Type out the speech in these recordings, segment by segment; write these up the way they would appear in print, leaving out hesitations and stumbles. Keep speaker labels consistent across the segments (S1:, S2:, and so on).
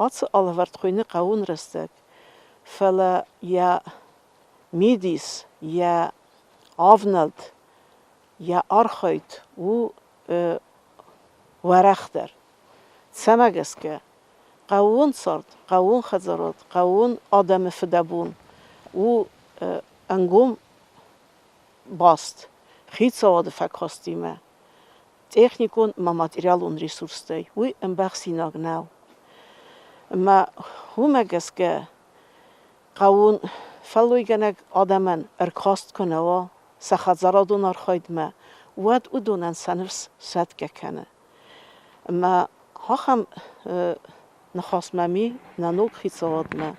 S1: Ați alăvărd khoine qawun ræstæg fala ya midis ya avnald ya arkhayt u warakhter samageske qawun sart qawun khazarat qawun adam fdabun u angum bast khitsawad fakostime technikon ma material un resursstay u embaxinag now ما هم که قوون فلویگنگ آدمان ارکاست کنه و سخزرادون آرخاید ما ود او دونن سنفس سد کنه ما هم نخواست ممی ننوگ خیصواد ما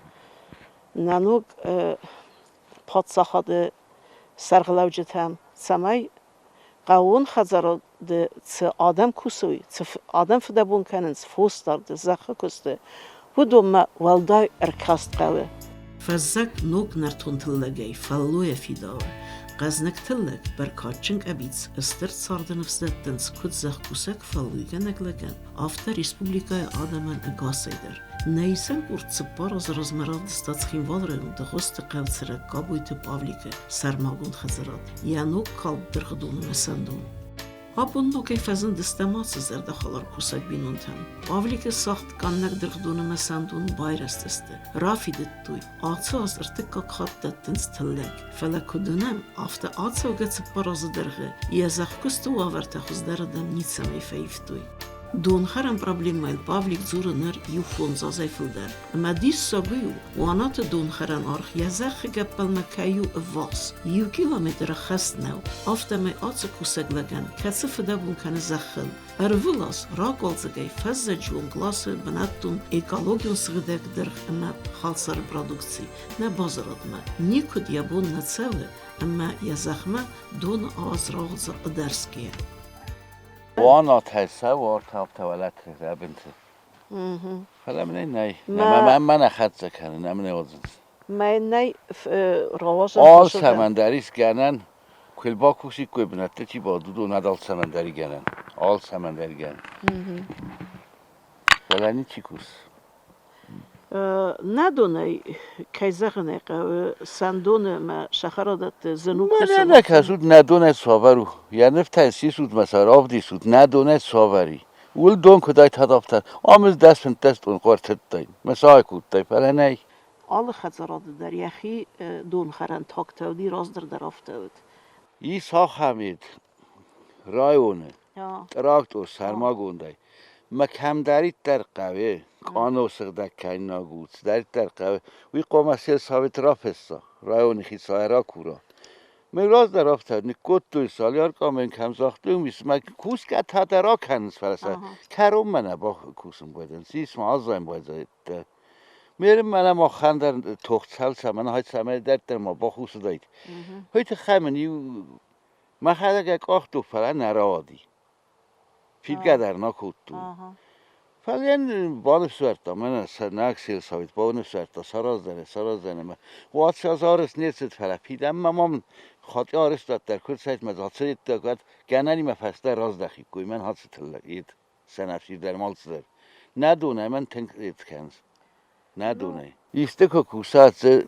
S1: ننوگ پادساخاد سرغلوجت هم سمای قوون خزراد آدم کسوی آدم فدبون کنن فوستار زخه کسته ودوما والداي اركاست قوي فزك نوك نرتون تلقاي فالويا في داوة قزنك تلق بركاتشنك أبيتس استرت صاردن فزدتنس كود زخ كوسك فالويا نقلقان آفتا ريسبوبليكاي آدمان اقاسيدر نيسان قرد سبار از رزمراد دستاتخين والرغم دخوست قوت سرق قابويت بافليكا سرماغون خزرات يانوك قلب درخدون مسندون Abun no که فزن دستماس زرد خالر کوسک بینون تام. آولی که ساخت کاننگ درخدونه مسندون بایرست است. رافیدت توی. آتش از ارتکا خط دتنس تلگ. فلا کدونم آفت آتش وقت پراز درگه. یزخ کست و آورت خوز دردم نیت سمی فیف توی. دون خرم پرابلم مایل پاولیک زور نر یوفون زازای فلدر. اما دیس ساگیو وانات دون خرن آرخ یزخ گپل مکایو واس. یو کیلومتر خست نو. آفت می آتش کوسک لگن. کسی فدابون کنه زخل. ارولاس راقالزگی فز جون گلاس بناتون اکولوژیون سردک درخ اما خالصر پرودکسی نه بازارات ما. نیکود یابون نتساله. اما یزخ ما دون آز راغز درسکیه.
S2: وانا تحسه وارتاب تولد کرده بنت. فلا نه. من نخد کنه نمونه وزن.
S1: من نه رواج.
S2: آل سمندریس گنن. کل با کوشی کوی بنته چی با دو ندال سمندری گنن. آل سمندری گنن. فلا نی چی کوس.
S1: ندونه کی زخنه که سندونه ما شخرادت زنوب
S2: کسر نه کسود ندونه سوارو یعنی تأسیس سود مثلا آفدی سود ندونه سواری ول دون کدای تدافتر آموز دست من دست اون قرطت دایم مثلا کود دای پله نه
S1: آل خزراد در یخی دون خرن تاک تودی راز در افتاد
S2: ایسا حمید رایونه راکت و سرما گوندای مکم دارید در قوه قانو سردک کن نگود دارید در قوه وی قوم سیل ثابت را پسا رایونی خیصای را کورا میراز در افتاد نکوت توی سالیار کامن کم ساخته میست مک کوس که تا درا کنس فرسه کرم منه با کوسم بودن سیس ما آزایم باید میرم منه ما خندر تخت سل سمنه های سمنه در ما با خوص داید هایت خمنی ما خیلی که آخت دو فره نرادی پیلگه در نکود تو فعلیان بانف سوارتا من ناک سیل سوید بانف سوارتا سراز داره من وقت از آرس نیست فعلا پیدم من خاطی آرس داد در کل سایت مزاد سید داد گنری مفسته راز دخی کوی من هات ستلگید سنفشی در مال سر ندونه من تنگ کنز ندونه ایسته که کوسات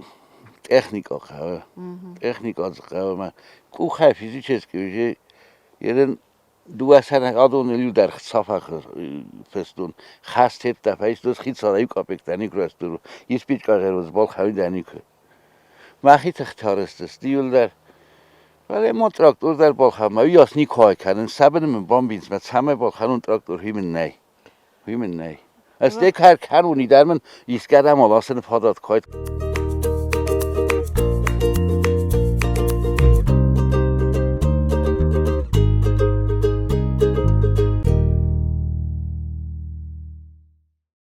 S2: تکنیکا خواه تکنیکا خواه من کو خفیزی چیز که بشه یه دو سنه آدون لیو در صفحه فستون خسته تفایش دوست خیلی ساده کاپک دانی کراست رو یه سپیچ که روز بال خوی دانی که ماخی تختار است دیول در ولی ما تراکتور در بال خواه ما یاس نیکای کردن سبب من بام بینز من همه بال خانون تراکتور هیمن نه از دیگه هر کنونی در من ایستگردم آلاسن پادات کاید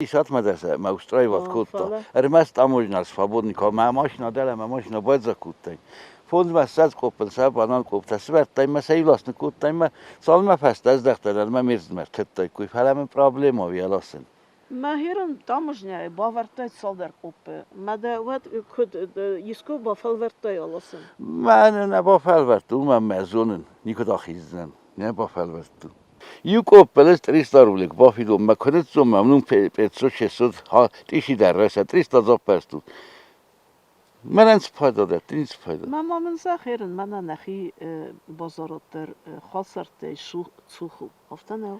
S2: تجهیزات مدرسه موسترای وقت کوتا ارمست تاموجنال свободный машина дала машина база куттай фонд масаз копелса банан коптасы тай масай властны куттай ма салма пастаз дактарал ма мерзмер теттай куй фалам проблема виаласын
S1: ما هیرن تاموجنای باورتای سالدر کوپه مده وقت کد یسکو با فالورتای آلاسن
S2: من نه با فالورت من مزونن نیکو داخیزن نه با فالورت یو کوپلس 300 روبل با فیدو مکنت زوم ممنون پترو 600 ها تیشی در رسه 300 زاب پستو من انس پایدا ده تینس پایدا
S1: من زخیرن من نخی بازارات در خاصرت سوخو افتنه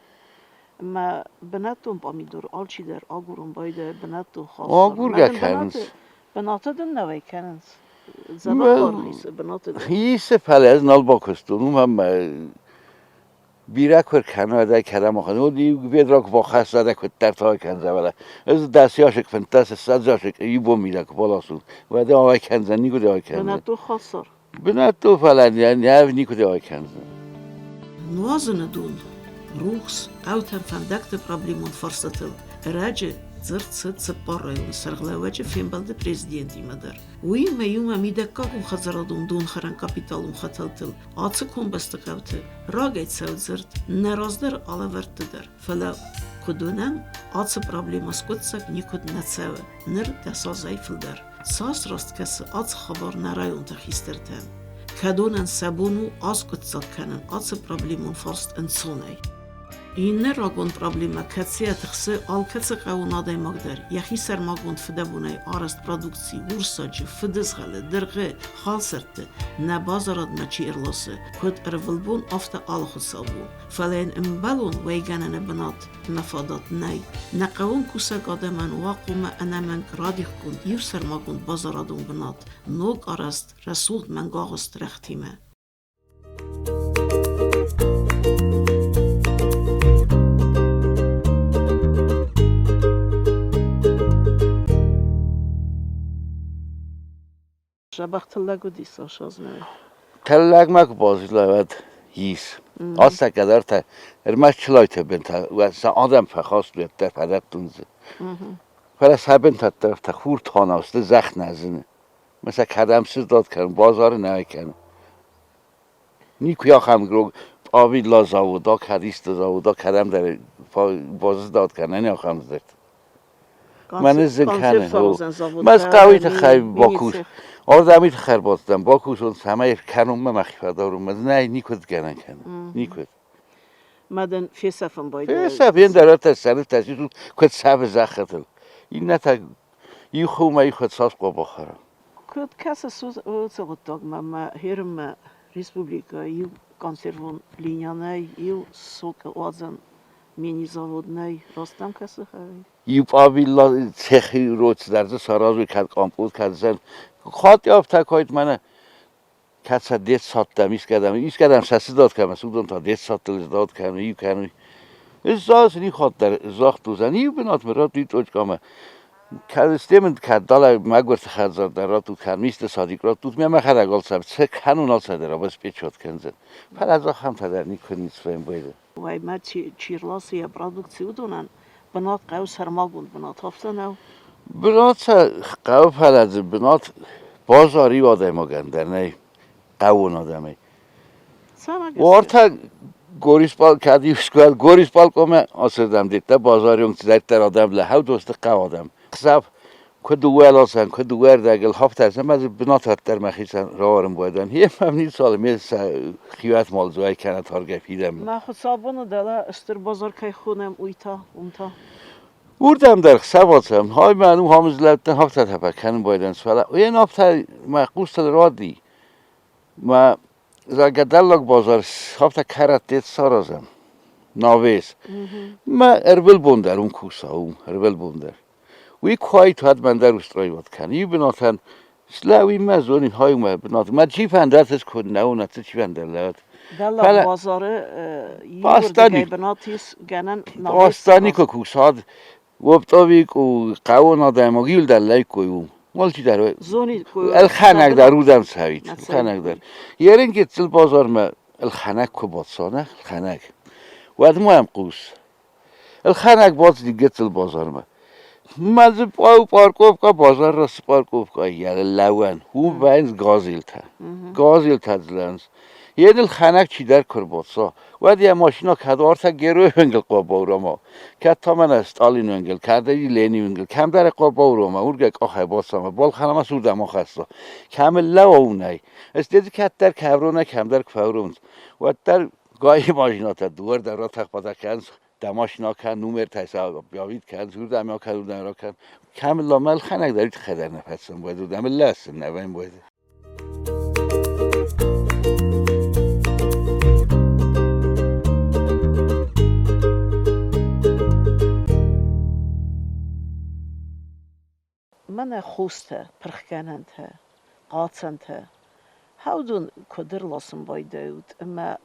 S1: ما بناتون با میدور آلچی در آگورون بایده بناتون خاصر
S2: آگور گکنز
S1: بناتو دن نوی کنز زده خارخیسه بناتو دن
S2: هیسه پله از نال با کستونم هم بیرک ور کنه کدام آخه و دی بیدرک با خسته ده کت در تای کنزه ولی از دستیاشک فنتاس سازاشک ایبو میده که بالا سود و ده آوای کنزه نیکو ده آوای کنزه
S1: بناتو خاصر
S2: بناتو فلان یعنی نیکو ده آوای کنزه
S1: نوازن دون روخس اوتن فندکت پرابلیمون فرستتل راجع زرت سپاره سرغلاوچه فیم بالده پرزیدنتی مدر وی میوم میدکاکم خزرادون دون خران کپیتالم خطلتل آتسکم بستکاوته راگیت سود زرت نرازدر алăвõрд در فلا کدونم آتس پرابلیماس کدسک نیکود نتساوه نر دسازای فلدر ساس راست کس آتس خبر نرایون تخیسترتن کدونن سبونو آس کدسک کنن آتس پرابلیمون فرست انسونای این راگون پرابلما کتسیه تخصه آل کتسه قواناده مقدر یخی سرماگون فدبونه آرست پرودکسی ورساجی فدزغله درغه خالسرته نبازارد مچی ارلاسه کد ارولبون افته آل خود سابون فلین امبالون ویگانه بنات مفادات نای نقوون کسه قاده من واقوم انا من کرادیخ کن یو سرماگون بازارادون بنات نوگ آرست رسول من گاغست رختیمه شبخ تلاگو دیسا شازمه
S2: تلاگ مک بازیلاد هیس آسا کدار تا ارمش چلایت بنت و سا آدم فخاست بیاد در پدر تونزه فرس هبن تا طرف تا خور تاناسته زخ نزنه مثلا کدم سیز داد کنم بازار نهی کنم نیکویا خم گرو آبی لازاودا کدیست زاودا کدم در باز داد کنه نه خم زد من زنکنه مز قوی تخیل باکوش آدمی تخیل باستم باکوش اون همه کنم مخیفه دارم مز نه نیکود گرن کنم نیکود
S1: مدن فیسفم باید
S2: فیسف این درات سرف تشیدون کد سب زختل این نتا یه خومه یه خود ساس قو بخورم
S1: کد کس سوز اوزا داگ ما هرم республика یو کنسروون لینیانه یو سوک وازن مینی زاودنای راستم کسی خواهی
S2: یو پاویلا تخی روچ درزه سارازوی کد کامپوز کد زن خواهد یافته کاید منه کسی دیت ساتم ایش کدم سسی داد کنم سودم تا دیت ساتل داد کنم یو کنم ازاز نی خواهد در ازاخت دوزن یو بنات مراد دیت اوچ کنم کد استیمند کد دالا مگورت خد زد در را تو کن میست صادق را توت میم خد اگل سب چه کنون آل سده را بس پیچود کنزن پر از آخم تا در نیکنیت فهم بایده
S1: وای ما چیرلاسی پرودکسیو دونن بنات قو سرماگوند بنات هفتن او
S2: بنات قو پلز بنات بازاری آدم گندر نه قوون آدمه وارتا گوریس پال کدی اسکول گوریس پال کمه آسردم دیده بازاری اون چیزی در آدم لحو دوست قو آدم خساب کدوال آسان کدوال داغل هفت از ما بنات هات در مخیسن راورم بودن هی ممنون سال میز خیوات مالزوی کنه تارگت پیدم
S1: ما خود صابون دالا استر بازار کی خونم اویتا اونتا
S2: وردم در خساباتم های من اون همز لبتن هفت تا کنم بودن سوالا و این هفت ما قوست رادی ما زاگدالک بازار هفت کرات دیت سارازم ناویس ما اربل بوندر اون کوسا اون اربل بوندر وی کویت هات من در استرای وات کنی یه بناتن سلاوی مزونی های ما بنات ما چی فندات از کن نه اون چی فندر لات
S1: دلا بازار
S2: باستانی
S1: بناتیس گنن
S2: باستانی که کوساد وقتی کو قوان آدم گیل در لایکویو مال چی در
S1: زونی
S2: الخانق در رودم سوید الخانق در یارین که تل بازار ما الخانق کو باتسانه الخانق واد ما هم قوس الخانق بات دیگه تل بازار ما مزه پارکوفکا بازار راست پارکوفکا یه لون هو باید گازیل تا زلنز یه دل خنک چی در کرباتسا و یه ماشینا کدوار تا گروه انگل قاباورما که تا من استالین انگل کرده لینی انگل کم در قاباورما اورگه آخه باسام بال خانم سودم آخستا کامل لونای استدی که در کبرونه کم در کفورونز و در گاهی ماشینا تا دور در راه تخت کنز دماشنا کن نومر تایسا بیاوید کن زور دمیا کن دم را کن کامل لامل خنک دارید خدر نفسم باید دم لسن نبایم باید
S1: من خوسته پرخکننده قاطنده هاودون کدر لازم باید اما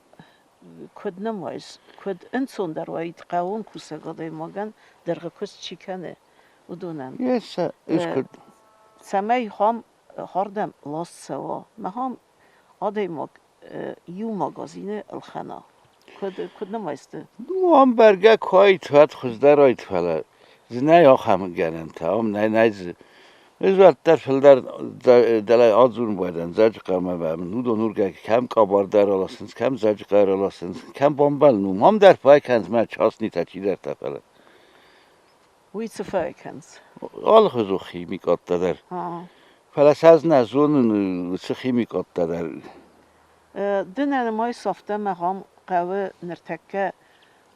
S1: کد نمایز کد انسان در واید قاون کوسه قدای ماگن در قصد چی کنه و دونم
S2: یس ایش کد
S1: سمی هم هردم لاست سوا ما هم آدای ماگ یو ماگازینه الخنا کد نمایسته
S2: نو هم برگه کهی توید خوزده رایت فلا زنه یا خمه گرن تا هم نه ازوات در فلدر دلای آزون بودن زج قامه و نود و نور کم کابار در آلاسنس کم زج قار آلاسنس کم بامبل نوم هم در پای کنز من چاسنی تا چی در تفله
S1: وی چه کنز
S2: آل خزو خیمیک آت در فلس از نزون چه خیمیک آت در
S1: دنیا مای سافته مقام قوه نرتکه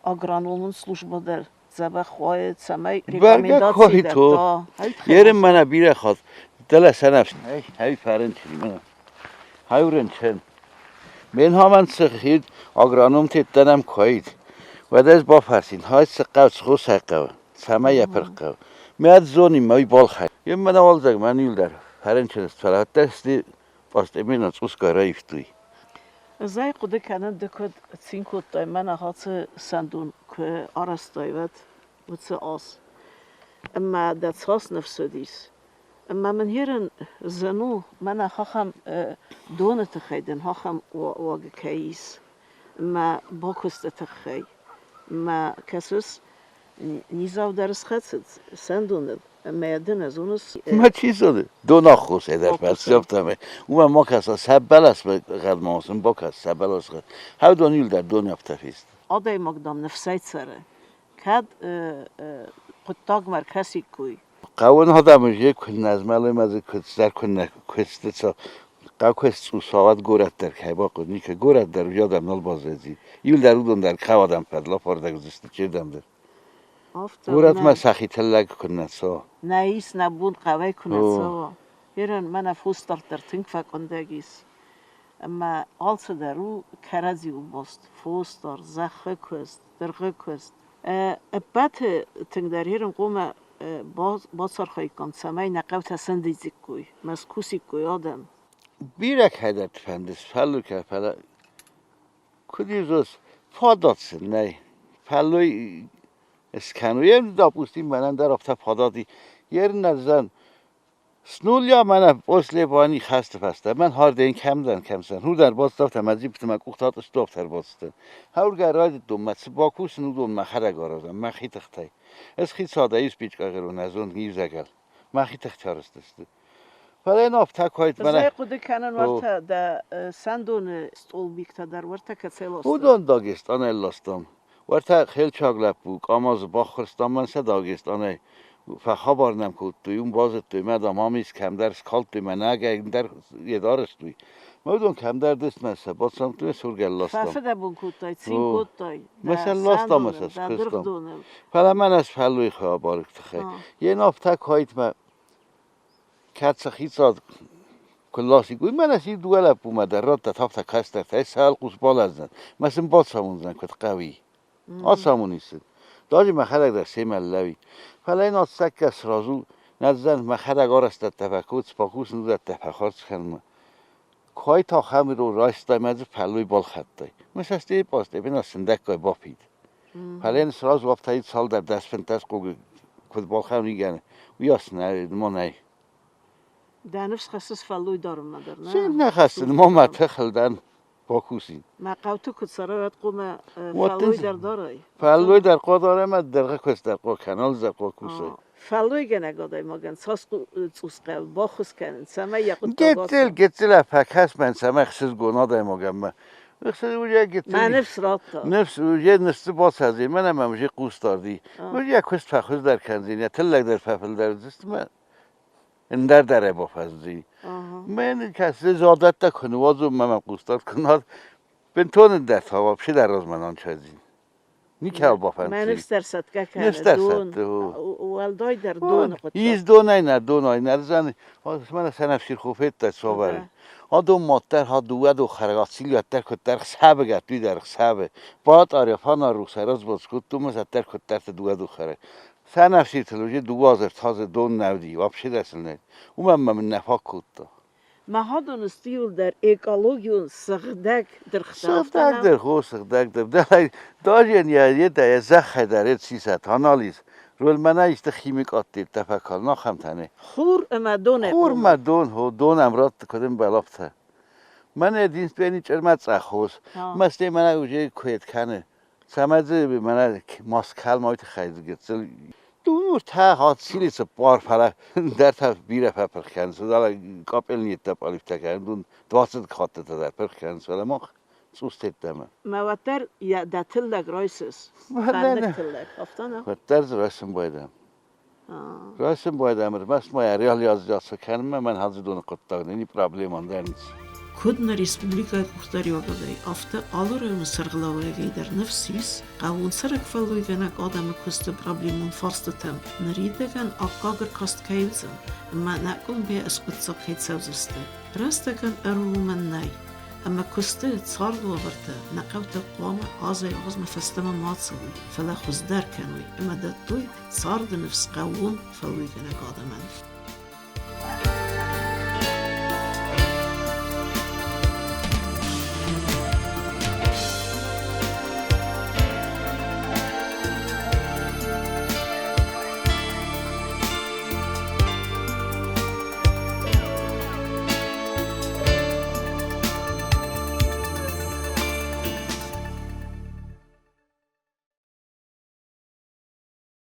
S1: آگرانومون سلوشبه در زبه خواهد سمی
S2: ریکامنداتی در تا یرم منه بیره خواد دل سنفس هی فرنچی منه هی ورنچن من ها من سخید آگرانوم تیتنم کهید و دست با فرسین های سقاو سخو سقاو سمه یپرقاو میاد زونی مای بال خواهد یم منه والزاگ من یول در فرنچن است فلات دستی باست امین از اوسکاره افتوی
S1: زای قده کنن دکد سینکوت دای من هات سندون که آرست دایود و چه آس اما دست هاست نفسه دیس اما من هیرن زنو من هاخم دونه تخیدن هاخم واقع کهیس اما با کست تخی اما کسوس نیزاو درس خدست سندون میادن از اونس
S2: ما چی زده؟ دو ناخوش ادر پس یافتمه اون ما کسا سبل است به قدم آسم با کس سبل است قد هاو دانیل در دو نیافته فیست
S1: آدای مقدام نفسایت سره کد قطاق مرکزی کوی
S2: قوان ها دمجه کن نزماله مزه کستر کن کسته چا قو کست او ساوت گورت در که با قدنی که گورت در یادم نال بازرزی یول در اودون در خوادم پدلا پارده گذشته چه دم در گورت ما سخی تلگ کنه سا
S1: نیست نبود قوی کنه سا هرن من فوستر در تنگ فکندگیست اما آلس درو کرزی او باست فوستر زخه کست درغه کست بعد تنگ در هرن قوم باز سرخوی کن سمای نقاو تسندیزی کوی مسکوسی کوی آدم
S2: بیرک هدت فندس فلو که فلا کدی روز پاداتسن نه فلوی اسکنوی داپوستی منم در افتا پاداتی یر نزن سنولیا من اصل بانی خسته پسته من هارده این کم سن هو در باز دافت مزی بتم کوختات استوب تر باستن هاور گراد دومت باکوس نودون مخره گارازم مخی تختی از خیلی ساده ایست بیچ کاغرو نزون نیوزگل مخی تختارست است ولی این افتا کایت من
S1: زای قده کنن ورته دا سندون استول بیکتا در ورته کسیل است
S2: بودن داگستان الاستم ورته خیلی چاگلپ بود آماز باخرستان من سه داگستانه فخابار نم کود توی اون بازت توی مدام همیست کم درس کال توی من اگه در یه دارست توی مودون کم در دست نسته باسم توی سرگل لاستم
S1: ففده بون کود تای چین کود تای
S2: مثل لاستم مثل سکستم پلا من از فلوی خواه بارک تخی یه نافته هایت ما کت خیلی ساد کلاسی گوی من از این دوله بومده راد تا تافته کستر تای سال قوس بال ازن مثل باد سامون زن کت قوی آسامونیست داجی مخرق در سیمل لوی فلا این آتسک کس رازو نزدن مخرق آرست تفکوت سپاکوس نوزد تفخارت کنم کای تا خمی رو رایسته مزه پلوی بال خط دای مثل استی پاسته بین از سندک گای باپید فلا این سراز وقت سال در دست فنتاز کد بال خم نیگنه ویاس نه ما نه
S1: در نفس خصوص فلوی دارم ندار نه
S2: سیم نخستن ما متخلدن باکوسی
S1: ما قوتو کد سراوت قوم فلوی در دارای
S2: فلوی در قا داره ما درقه کس در قا کنال در قا کوسه
S1: فلوی گنه گادای مگن ساس قل باخوس کنن سما یقود
S2: گتل افکاس من سما خسز گناه مگم من خسز وجه گتل
S1: من نفس راتا
S2: نفس وجه نست باز هزی منم هم وجه قوس داردی وجه کس فخوز در کنزین یا تلک در ففل در دست من اندر در بافزی من کسی زادت تا کنوازو من قوس دارد کناد بنتون در ثواب شی در روز منان چازین نیکه بافنسی
S1: من نفس در صدقه کنه
S2: نفس در
S1: دون
S2: صدقه
S1: والدای در دون خود
S2: ایز دون نه دون آی نرزن من سنف شیر خوفت تا صابره ها دو مادر ها دو دو خرگاتی لیاتر کد در خسابه گتوی در خسابه باید آریفان رو سراز باز کد دو مزتر کد در دو خره سنف شیر تلوژی دو آزر تازه دون نودی وابشه دستل نید من نفاق کد تا
S1: ما ها دونستیول در اکولوژیون سخدک در
S2: خطافتن سخدک در خو سخدک در دارین یه در زخه در سیست آنالیز رول منه ایست خیمیک آتید تفکر نخم تنه
S1: خور امدونه
S2: خور مدون هو دون امرات کدوم بلافته من دینست بینی چرمت سخوز مثل منه اوجه کویت کنه سمزه منه ماسکل مایت خیز گتسل دور تا هات سیلیس بار فلا در تا بیره پرخن سودا کاپل نیت تا پالیف تکن دون دوست خاطر تا در پرخن سودا ما سوستت دم
S1: موتر یا دتل رایسس
S2: نه
S1: افتانا
S2: وتر راسم بایدم راسم بایدم بس ما ریال یاز کنم من هزار دون قطع نی پرابلم آن نیست
S1: Kudna Respublika Kurtaryogadai afta alırığını sırgılavaya der nefsis, qavun sırık faluyganak adamı kustu problemun farstatam, naridagan akkagır kast kayılsın, ama nakul be eskutsak hetsavzıstı. Rastagan arumannay, ama kustu tsardu avarta, naqavta qama azay azma fastama matsılı, fala xuzdar kanui, ama da tuy tsardu nefs qavun faluyganak adaman.